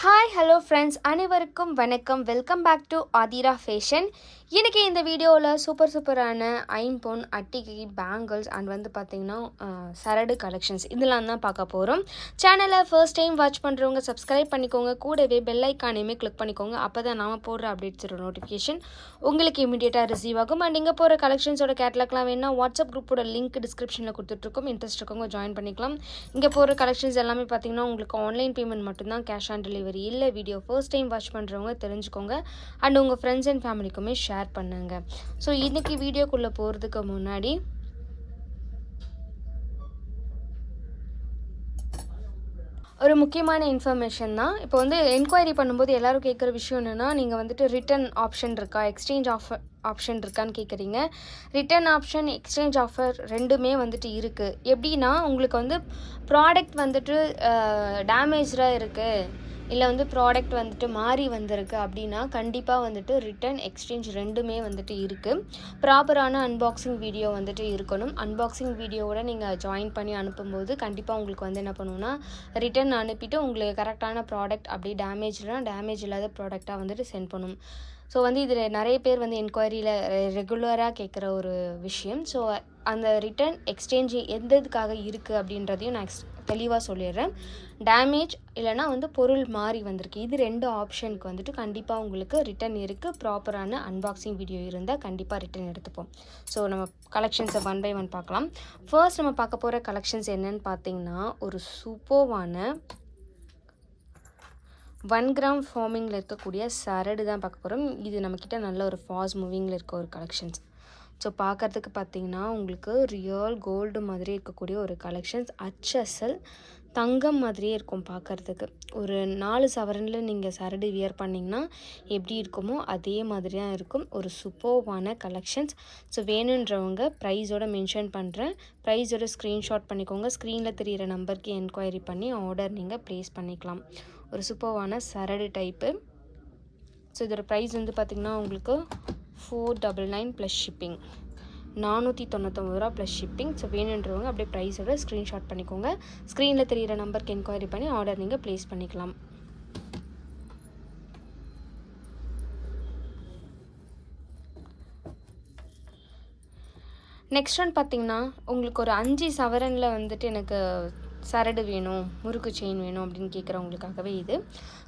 Hi hello friends, அனைவருக்கும் வணக்கம். Welcome back to Aadhira fashion. இன்றைக்கி இந்த வீடியோவில் சூப்பரான ஐம்பொன் அட்டிகை பேங்கிள்ஸ் அண்ட் பார்த்திங்கன்னா சரடு கலெக்ஷன்ஸ் இதெல்லாம் தான் பார்க்க போகிறோம். சேனலை ஃபர்ஸ்ட் டைம் வாட்ச் பண்ணுறவங்க சப்ஸ்கிரைப் பண்ணிக்கோங்க. கூடவே பெல் ஐக்கானையுமே கிளிக் பண்ணிக்கோங்க. அப்போ தான் நாம் போடுற அப்டேட்ஸோட நோட்டிஃபிகேஷன் உங்களுக்கு இமீடியட்டாக ரிசீவ் ஆகும். அண்ட் இங்கே போகிற கலெக்ஷன்ஸோட கேட்லாக்லாம் வேணால் வாட்ஸ்அப் குரூப்போட லிங்க் டிஸ்கிரிப்ஷனில் கொடுத்துட்ருக்கோம். இன்ட்ரெஸ்ட் இருக்கவங்க ஜாயின் பண்ணிக்கலாம். இங்கே போகிற கலெக்ஷன்ஸ் எல்லாமே பார்த்திங்கன்னா உங்களுக்கு ஆன்லைன் பேமெண்ட் மட்டும்தான், கேஷ் ஆன் டெலிவரி இல்லை. வீடியோ ஃபர்ஸ்ட் டைம் வாட்ச் பண்ணுறவங்க தெரிஞ்சுக்கோங்க. அண்ட் உங்கள் ஃப்ரெண்ட்ஸ் அண்ட் ஃபேமிலிக்குமே ஷேர் பண்ணுங்க. ஸோ இன்றைக்கி வீடியோக்குள்ளே போகிறதுக்கு முன்னாடி ஒரு முக்கியமான இன்ஃபர்மேஷன் தான். இப்போ என்கொயரி பண்ணும்போது எல்லோரும் கேட்குற விஷயம் என்னென்னா, நீங்கள் ரிட்டன் ஆப்ஷன் இருக்கா, எக்ஸ்சேஞ்ச் ஆப்ஷன் இருக்கான்னு கேட்குறீங்க. ரிட்டன் ஆப்ஷன், எக்ஸ்சேஞ்ச் ஆஃபர் ரெண்டுமே இருக்குது. எப்படின்னா, உங்களுக்கு ப்ராடக்ட் டேமேஜாக இருக்குது இல்லை ப்ராடக்ட் மாறி வந்திருக்கு அப்படின்னா கண்டிப்பாக ரிட்டன் எக்ஸ்சேஞ்ச் ரெண்டுமே இருக்குது. ப்ராப்பரான அன்பாக்சிங் வீடியோ இருக்கணும். அன்பாக்சிங் வீடியோவோட நீங்கள் ஜாயின் பண்ணி அனுப்பும்போது கண்டிப்பாக உங்களுக்கு என்ன பண்ணுவோன்னா, ரிட்டன் அனுப்பிட்டு உங்களுக்கு கரெக்டான ப்ராடக்ட் அப்படி டேமேஜ் இல்லாத ப்ராடக்டாக சென்ட் பண்ணும். ஸோ இதில் நிறைய பேர் என்கொயரியில் ரெகுலராக கேட்குற ஒரு விஷயம். ஸோ அந்த ரிட்டன் எக்ஸ்சேஞ்ச் எந்த இதுக்காக இருக்குது அப்படின்றதையும் நான் தெளிவாக சொல்லிடுறேன். டேமேஜ் இல்லைனா பொருள் மாறி வந்திருக்கு, இது ரெண்டு ஆப்ஷனுக்கு கண்டிப்பாக உங்களுக்கு ரிட்டன் இருக்குது. ப்ராப்பரான அன்பாக்சிங் வீடியோ இருந்தால் கண்டிப்பாக ரிட்டன் எடுத்துப்போம். ஸோ நம்ம கலெக்ஷன்ஸை ஒன் பை ஒன் பார்க்கலாம். ஃபர்ஸ்ட் நம்ம பார்க்க போகிற கலெக்ஷன்ஸ் என்னன்னு பார்த்தீங்கன்னா, ஒரு சூப்பர்வான 1 கிராம் ஃபார்மிங்கில் இருக்கக்கூடிய சரடு தான் பார்க்க போகிறோம். இது நம்மக்கிட்ட நல்ல ஒரு ஃபாஸ்ட் மூவிங்கில் இருக்க ஒரு கலெக்ஷன்ஸ். ஸோ பார்க்குறதுக்கு பார்த்தீங்கன்னா உங்களுக்கு ரியல் கோல்டு மாதிரி இருக்கக்கூடிய ஒரு கலெக்ஷன்ஸ். அச்சசல் தங்கம் மாதிரியே இருக்கும் பார்க்குறதுக்கு. ஒரு 4 சவரனில் நீங்கள் சரடு வியர் பண்ணிங்கன்னா எப்படி இருக்குமோ அதே மாதிரி தான் இருக்கும். ஒரு சூப்பர்வான கலெக்ஷன்ஸ். ஸோ வேணுன்றவங்க ப்ரைஸோடு மென்ஷன் பண்ணுறேன். ப்ரைஸோட ஸ்க்ரீன்ஷாட் பண்ணிக்கோங்க. ஸ்க்ரீனில் தெரிகிற நம்பருக்கு என்கொயரி பண்ணி ஆர்டர் நீங்கள் ப்ளேஸ் பண்ணிக்கலாம். ஒரு சூப்பர்வான சரடு டைப்பு. ஸோ இதோட ப்ரைஸ் பார்த்திங்கன்னா உங்களுக்கு 499 ப்ளஸ் ஷிப்பிங், 499 ரூபா ப்ளஸ் ஷிப்பிங். ஸோ வேணுன்றவங்க அப்படியே ப்ரைஸோட ஸ்க்ரீன்ஷாட் பண்ணிக்கோங்க. ஸ்க்ரீனில் தெரிகிற நம்பருக்கு என்கொயரி பண்ணி ஆர்டர் நீங்கள் ப்ளேஸ் பண்ணிக்கலாம். நெக்ஸ்ட் ஒன் பார்த்திங்கன்னா உங்களுக்கு ஒரு 5 சவரனில் எனக்கு சரடு வேணும், முறுக்கு செயின் வேணும் அப்படின்னு கேட்குறவங்களுக்காகவே இது.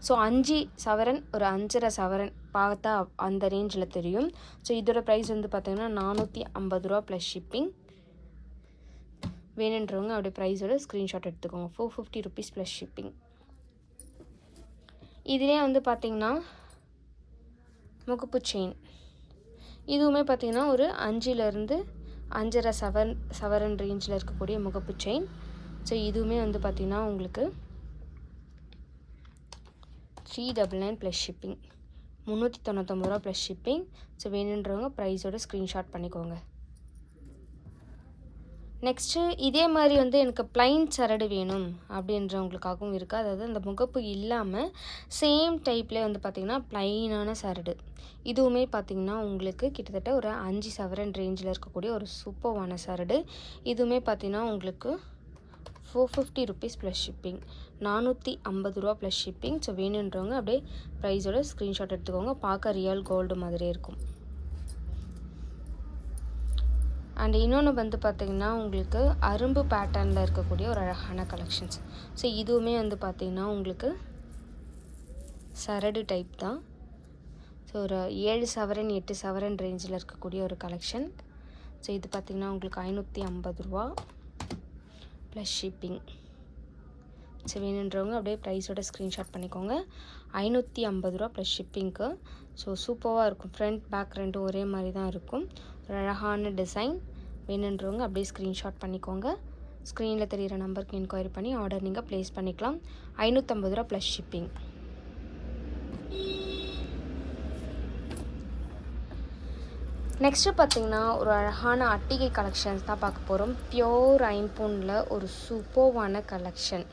ஸோ 5 சவரன், ஒரு 5.5 சவரன் பார்த்தா அந்த ரேஞ்சில் தெரியும். ஸோ இதோட ப்ரைஸ் பார்த்திங்கன்னா 450 ரூபா ப்ளஸ் ஷிப்பிங். வேணுன்றவங்க அப்படியே ப்ரைஸோட ஸ்க்ரீன்ஷாட் எடுத்துக்கோங்க. 450 ருபீஸ் ப்ளஸ் ஷிப்பிங். இதிலே பார்த்திங்கன்னா முகப்பு செயின், இதுவுமே பார்த்திங்கன்னா ஒரு 5லேருந்து 5.5 சவரன் ரேஞ்சில் இருக்கக்கூடிய முகப்பு செயின். ஸோ இதுவுமே பார்த்திங்கன்னா உங்களுக்கு 399 ப்ளஸ் ஷிப்பிங், 399 ரூபா ப்ளஸ் ஷிப்பிங். ஸோ வேணுன்றவங்க ப்ரைஸோட ஸ்க்ரீன்ஷாட் பண்ணிக்கோங்க. நெக்ஸ்ட்டு இதே மாதிரி எனக்கு ப்ளைன் சரடு வேணும் அப்படின்றவங்களுக்காகவும் இருக்குது. அதாவது அந்த முகப்பு இல்லாமல் சேம் டைப்லேயே பார்த்திங்கன்னா ப்ளைனான சரடு. இதுவுமே பார்த்திங்கன்னா உங்களுக்கு கிட்டத்தட்ட ஒரு 5 சவரன் ரேஞ்சில் இருக்கக்கூடிய ஒரு சூப்பர்வான சரடு. இதுவுமே பார்த்திங்கன்னா உங்களுக்கு 450 ருபீஸ் ப்ளஸ் ஷிப்பிங், 450 ரூபா ப்ளஸ் ஷிப்பிங். ஸோ வேணுன்றவங்க அப்படியே ப்ரைஸோட ஸ்க்ரீன்ஷாட் எடுத்துக்கோங்க. பார்க்க ரியல் கோல்டு மாதிரியே இருக்கும். அண்ட் இன்னொன்று பார்த்திங்கன்னா உங்களுக்கு அரும்பு பேட்டர்னில் இருக்கக்கூடிய ஒரு அழகான கலெக்ஷன்ஸ். ஸோ இதுவுமே பார்த்திங்கன்னா உங்களுக்கு சரடு டைப் தான். ஸோ ஒரு 7 சவரன் 8 சவரன் ரேஞ்சில் இருக்கக்கூடிய ஒரு கலெக்ஷன். ஸோ இது பார்த்திங்கன்னா உங்களுக்கு 550 ரூபா ப்ளஸ் ஷிப்பிங். ஸோ வேணுன்றவங்க அப்படியே ப்ரைஸோட ஸ்க்ரீன்ஷாட் பண்ணிக்கோங்க. 550 ரூபா ப்ளஸ் ஷிப்பிங்க்கு. ஸோ சூப்பராக இருக்கும். ஃப்ரண்ட் பேக் ரெண்டும் ஒரே மாதிரி தான் இருக்கும். ஒரு அழகான டிசைன். வேணுன்றவங்க அப்படியே ஸ்க்ரீன்ஷாட் பண்ணிக்கோங்க. ஸ்க்ரீனில் தெரிகிற நம்பருக்கு என்கொயரி பண்ணி ஆர்டர் நீங்கள் ப்ளேஸ் பண்ணிக்கலாம். 550 ரூபா ப்ளஸ் ஷிப்பிங். நெக்ஸ்ட்டு பார்த்திங்கன்னா ஒரு அழகான அட்டிகை கலெக்ஷன்ஸ் தான் பார்க்க போகிறோம். பியோர் ஐம்பொனில் ஒரு சூப்பர்வான கலெக்ஷன்.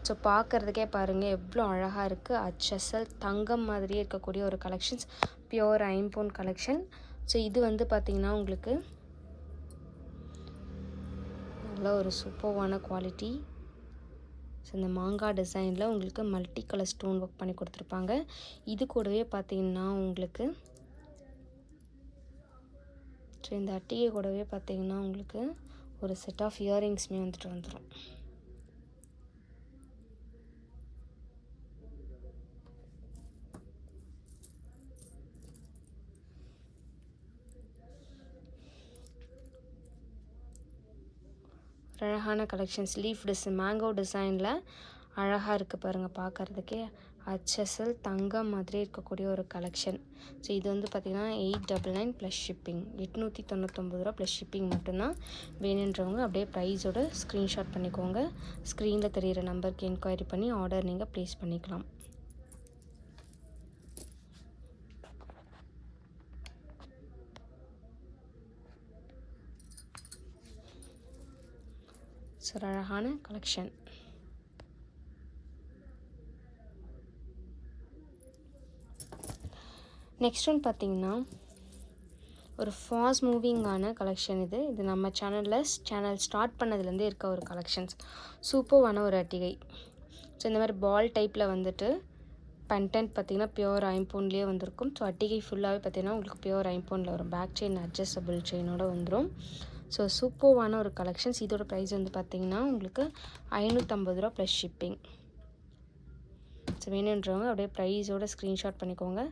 ஸோ பார்க்குறதுக்கே பாருங்கள் எவ்வளோ அழகாக இருக்குது. அச்சசல் தங்கம் மாதிரியே இருக்கக்கூடிய ஒரு கலெக்ஷன்ஸ். பியோர் ஐம்பொன் கலெக்ஷன். ஸோ இது பார்த்திங்கன்னா உங்களுக்கு நல்ல ஒரு சூப்பர்வான குவாலிட்டி. ஸோ இந்த மாங்காய் டிசைனில் உங்களுக்கு மல்டி கலர் ஸ்டோன் ஒர்க் பண்ணி கொடுத்துருப்பாங்க. இது கூடவே பார்த்திங்கன்னா உங்களுக்கு ஸோ இந்த அட்டிகை கூடவே பார்த்திங்கன்னா உங்களுக்கு ஒரு செட் ஆஃப் இயரிங்ஸுமே வந்துட்டு வந்துடும். அழகான கலெக்ஷன்ஸ் லீஃப் மேங்கோ டிசைனில் அழகாக இருக்குது பாருங்கள், பார்க்குறதுக்கே HSL தங்கம் மாதிரி இருக்கக்கூடிய ஒரு கலெக்ஷன். ஸோ இது வந்து பார்த்திங்கன்னா 899 ப்ளஸ் ஷிப்பிங், 899 ரூபா ப்ளஸ் ஷிப்பிங் மட்டும்தான். வேணுன்றவங்க அப்படியே ப்ரைஸோட ஸ்க்ரீன்ஷாட் பண்ணிக்கோங்க. ஸ்க்ரீனில் தெரிகிற நம்பருக்கு என்கொயரி பண்ணி ஆர்டர் நீங்கள் ப்ளேஸ் பண்ணிக்கலாம். ஸோ அழகான கலெக்ஷன். நெக்ஸ்ட் ஒன் பார்த்திங்கன்னா ஒரு ஃபாஸ்ட் மூவிங்கான கலெக்ஷன். இது நம்ம சேனல் ஸ்டார்ட் பண்ணதுலேருந்தே இருக்க ஒரு கலெக்ஷன்ஸ். சூப்பரான ஒரு அட்டிகை. ஸோ இந்த மாதிரி பால் டைப்பில் வந்துட்டு பென்டென்ட் பார்த்திங்கன்னா பியோர் ஐம்பவுண்ட்லேயே வந்திருக்கும். ஸோ அட்டிகை ஃபுல்லாகவே பார்த்திங்கன்னா உங்களுக்கு பியோர் ஐம்பவுண்டில் வரும். பேக் செயின் அட்ஜஸ்டபிள் செயினோடு வந்துடும். ஸோ சூப்பரான ஒரு கலெக்ஷன்ஸ். இதோட ப்ரைஸ் வந்து பார்த்திங்கன்னா உங்களுக்கு 550 ரூபா ப்ளஸ் ஷிப்பிங். ஸோ வேணுன்றவங்க அப்படியே ப்ரைஸோட ஸ்க்ரீன்ஷாட் பண்ணிக்கோங்க.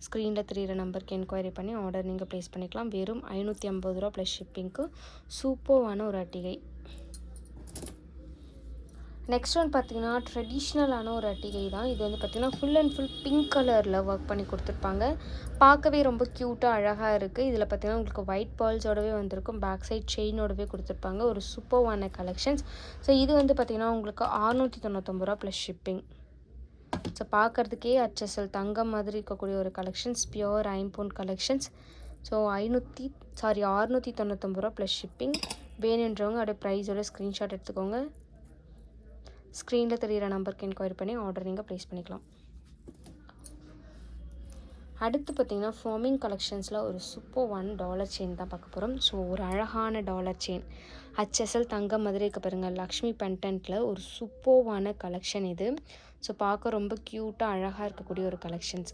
ஸ்க்ரீனில் தெரிகிற நம்பருக்கு என்கொயரி பண்ணி ஆர்டர் நீங்கள் ப்ளேஸ் பண்ணிக்கலாம். வெறும் 550 ரூபா ப்ளஸ் ஷிப்பிங்க்கு சூப்பரான ஒரு அட்டிகை. நெக்ஸ்ட் ஒன் பார்த்திங்கன்னா ட்ரெடிஷ்னலான ஒரு அட்டிகை தான். இது வந்து பார்த்திங்கன்னா ஃபுல் அண்ட் ஃபுல் பிங்க் கலரில் ஒர்க் பண்ணி கொடுத்துருப்பாங்க. பார்க்கவே ரொம்ப க்யூட்டாக அழகாக இருக்குது. இதில் பார்த்திங்கன்னா உங்களுக்கு ஒயிட் பேர்ல்ஸோடவே வந்திருக்கும். பேக் சைட் செயினோடவே கொடுத்துருப்பாங்க. ஒரு சூப்பரான கலெக்ஷன்ஸ். ஸோ இது வந்து பார்த்திங்கன்னா உங்களுக்கு 699 ரூபா ப்ளஸ் ஷிப்பிங். ஸோ பார்க்குறதுக்கே HSL தங்கம் மாதிரி இருக்கக்கூடிய ஒரு கலெக்ஷன்ஸ், பியோர் ஐம்பவுண்ட் கலெக்ஷன்ஸ். ஸோ 699 ரூபா ப்ளஸ் ஷிப்பிங். வேணுன்றவங்க அப்படியே ப்ரைஸோட ஸ்க்ரீன்ஷாட் எடுத்துக்கோங்க. ஸ்க்ரீனில் தெரிகிற நம்பருக்கு என்கொயரி பண்ணி ஆர்டர் நீங்கள் ப்ளேஸ் பண்ணிக்கலாம். அடுத்து பார்த்திங்கன்னா ஃபார்மிங் கலெக்ஷன்ஸில் ஒரு $1 செயின் தான் பார்க்க போகிறோம். ஸோ ஒரு அழகான டாலர் செயின் HSL தங்கம் மாதிரி இருக்க பாருங்கள். லக்ஷ்மி பென்டென்ட்டில் ஒரு சூப்பரான கலெக்ஷன் இது. ஸோ பார்க்க ரொம்ப க்யூட்டாக அழகாக இருக்கக்கூடிய ஒரு கலெக்ஷன்ஸ்.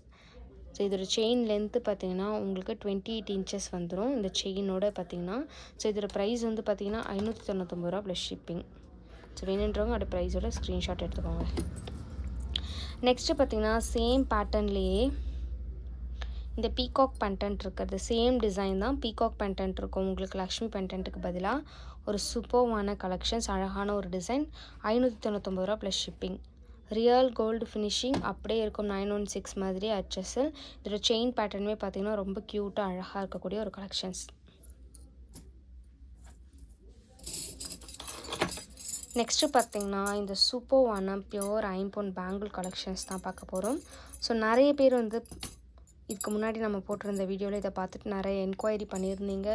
ஸோ இதோட செயின் லென்த்து பார்த்திங்கன்னா உங்களுக்கு 28 இன்ச்சஸ் வந்துடும் இந்த செயினோட பார்த்திங்கன்னா. ஸோ இதோட ப்ரைஸ் வந்து பார்த்திங்கன்னா 599 ரூபா ப்ளஸ் ஷிப்பிங். ஸோ வேணுன்றவங்க அதோட ப்ரைஸோட ஸ்க்ரீன்ஷாட் எடுத்துக்கோங்க. நெக்ஸ்ட்டு பார்த்திங்கன்னா சேம் பேட்டர்ன்லேயே இந்த பீகாக் பென்டென்ட் இருக்கிறது சேம் டிசைன் தான். பீகாக் பென்டென்ட் இருக்கும் உங்களுக்கு லக்ஷ்மி பென்டென்ட்டுக்கு பதிலாக. ஒரு சூப்பரான கலெக்ஷன்ஸ், அழகான ஒரு டிசைன். 599 ரூபா plus shipping. Real gold finishing அப்படியே இருக்கும். 916 மாதிரி HSL. இதோட செயின் பேட்டர்னுமே பார்த்திங்கன்னா ரொம்ப க்யூட்டாக அழகாக இருக்கக்கூடிய ஒரு கலெக்ஷன்ஸ். நெக்ஸ்ட்டு பார்த்திங்கன்னா இந்த சூப்பரான பியோர் ஐம்பவுண்ட் பேங்கிள் கலெக்ஷன்ஸ் தான் பார்க்க போகிறோம். ஸோ நிறைய பேர் வந்து இதுக்கு முன்னாடி நம்ம போட்டிருந்த வீடியோவில் இதை பார்த்துட்டு நிறைய என்கொயரி பண்ணியிருந்தீங்க.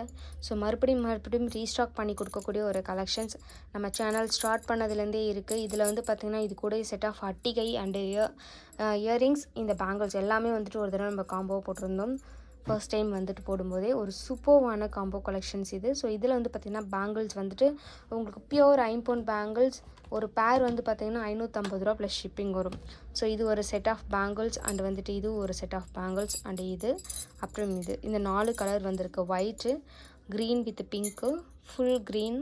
ஸோ மறுபடியும் ரீஸ்டாக் பண்ணி கொடுக்கக்கூடிய ஒரு கலெக்ஷன்ஸ் நம்ம சேனல் ஸ்டார்ட் பண்ணதுலேருந்தே இருக்குது. இதில் வந்து பார்த்திங்கன்னா இது கூட செட் ஆஃப் அட்டிகை அண்டு இயரிங்ஸ், இந்த பேங்கிள்ஸ் எல்லாமே வந்துட்டு ஒரு தடவை நம்ம காம்போ போட்டிருந்தோம். ஃபர்ஸ்ட் டைம் வந்துட்டு போடும்போதே ஒரு சூப்பரான காம்போ கலெக்ஷன்ஸ் இது. ஸோ இதில் வந்து பார்த்திங்கன்னா பேங்கிள்ஸ் வந்துட்டு உங்களுக்கு பியோர் ஐம்பவுண்ட் பேங்கிள்ஸ் ஒரு பேர் வந்து பார்த்திங்கன்னா 550 ரூபா ப்ளஸ் ஷிப்பிங் வரும். ஸோ இது ஒரு செட் ஆஃப் பேங்கிள்ஸ் அண்ட் வந்துட்டு இது ஒரு செட் ஆஃப் பேங்கிள்ஸ் அண்டு இது அப்புறம் இது இந்த 4 கலர் வந்திருக்கு. White, green with pink, full green,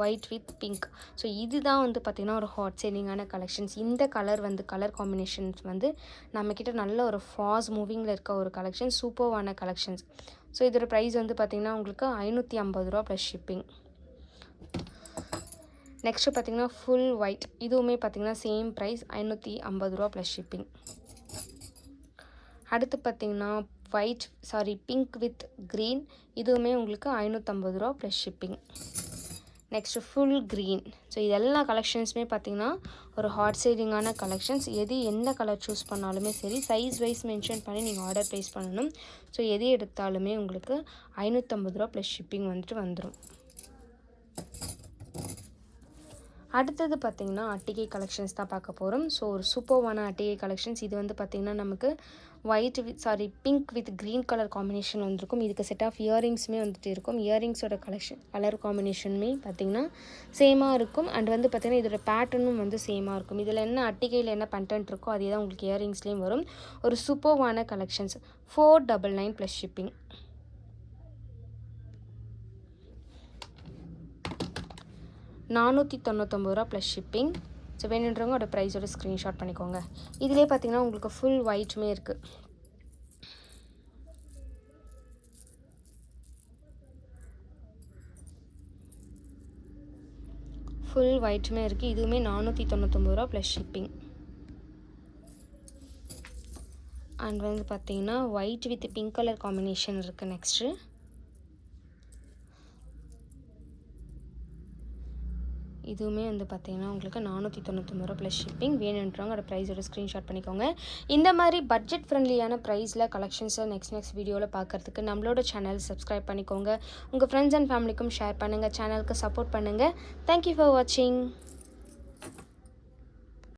white with pink. So இதுதான் வந்து பார்த்திங்கன்னா ஒரு ஹாட் செல்லிங்கான கலெக்ஷன்ஸ். இந்த கலர் காம்பினேஷன்ஸ் வந்து நம்மக்கிட்ட நல்ல ஒரு ஃபாஸ்ட் மூவிங்கில் இருக்க ஒரு கலெக்ஷன், சூப்பரான கலெக்ஷன்ஸ். ஸோ இதோட ப்ரைஸ் வந்து பார்த்திங்கன்னா உங்களுக்கு 550 ரூபா ப்ளஸ் ஷிப்பிங். நெக்ஸ்ட்டு பார்த்திங்கன்னா ஃபுல் ஒயிட், இதுவுமே பார்த்திங்கன்னா சேம் ப்ரைஸ் 550 ரூபா ப்ளஸ் ஷிப்பிங். அடுத்து பார்த்திங்கன்னா பிங்க் வித் க்ரீன், இதுவுமே உங்களுக்கு 550 ரூபா plus shipping. Next full green. So இது எல்லா கலெக்ஷன்ஸுமே பார்த்திங்கன்னா ஒரு ஹாட் சேலிங்கான கலெக்ஷன்ஸ். எந்த கலர் சூஸ் பண்ணாலுமே சரி சைஸ் வைஸ் மென்ஷன் பண்ணி நீங்கள் ஆர்டர் ப்ளேஸ் பண்ணணும். ஸோ எது எடுத்தாலுமே உங்களுக்கு 550 ரூபா ப்ளஸ் ஷிப்பிங் வந்துட்டு வந்துடும். அடுத்தது பார்த்திங்கன்னா அட்டிகை கலெக்ஷன்ஸ் தான் பார்க்க போகிறோம். ஸோ ஒரு சூப்பர்வான அட்டிகை கலெக்ஷன்ஸ். இது வந்து பார்த்திங்கன்னா நமக்கு pink with green colour combination வந்திருக்கும். இதுக்கு செட் ஆஃப் இயரிங்ஸுமே வந்துட்டு இருக்கும். இயரிங்ஸோட கலர் காம்பினேஷனுமே பார்த்திங்கன்னா சேமாக இருக்கும். அண்ட் வந்து பார்த்திங்கன்னா இதோட பேட்டர்னும் வந்து சேமாக இருக்கும். இதில் என்ன அட்டிகையில் என்ன கண்டென்ட் இருக்கோ அதே தான் உங்களுக்கு இயரிங்ஸ்லேயும் வரும். ஒரு சூப்பர்வான collections. 499 plus shipping. $499 plus shipping. So வேணுன்றவங்க ப்ரைஸோட ஸ்க்ரீன்ஷாட் பண்ணிக்கோங்க. இதிலே பார்த்தீங்கன்னா உங்களுக்கு ஃபுல் ஒயிட்டுமே இருக்குது. ஃபுல் ஒயிட்டுமே இருக்குது. இதுவுமே $499 ப்ளஸ் ஷிப்பிங். அண்ட் வந்து பார்த்தீங்கன்னா white with pink colour combination இருக்குது. நெக்ஸ்ட்டு இதுவுமே வந்து பார்த்திங்கன்னா உங்களுக்கு $499 ப்ளஸ் ஷிப்பிங். வேணுன்றவங்க ப்ரைஸோட ஸ்க்ரீன்ஷாட் பண்ணிக்கோங்க. இந்த மாதிரி பட்ஜெட் ஃப்ரெண்ட்லியான ப்ரைஸில் கலெக்ஷன்ஸை நெக்ஸ்ட் வீடியோவில் பார்க்குறதுக்கு நம்மளோட சேனல் சப்ஸ்கிரைப் பண்ணிக்கோங்க. உங்கள் ஃப்ரெண்ட்ஸ் அண்ட் ஃபேமிலிக்கும் ஷேர் பண்ணுங்கள். சேனலுக்கு சப்போர்ட் பண்ணுங்கள். தேங்க்யூ ஃபார் வாட்சிங்.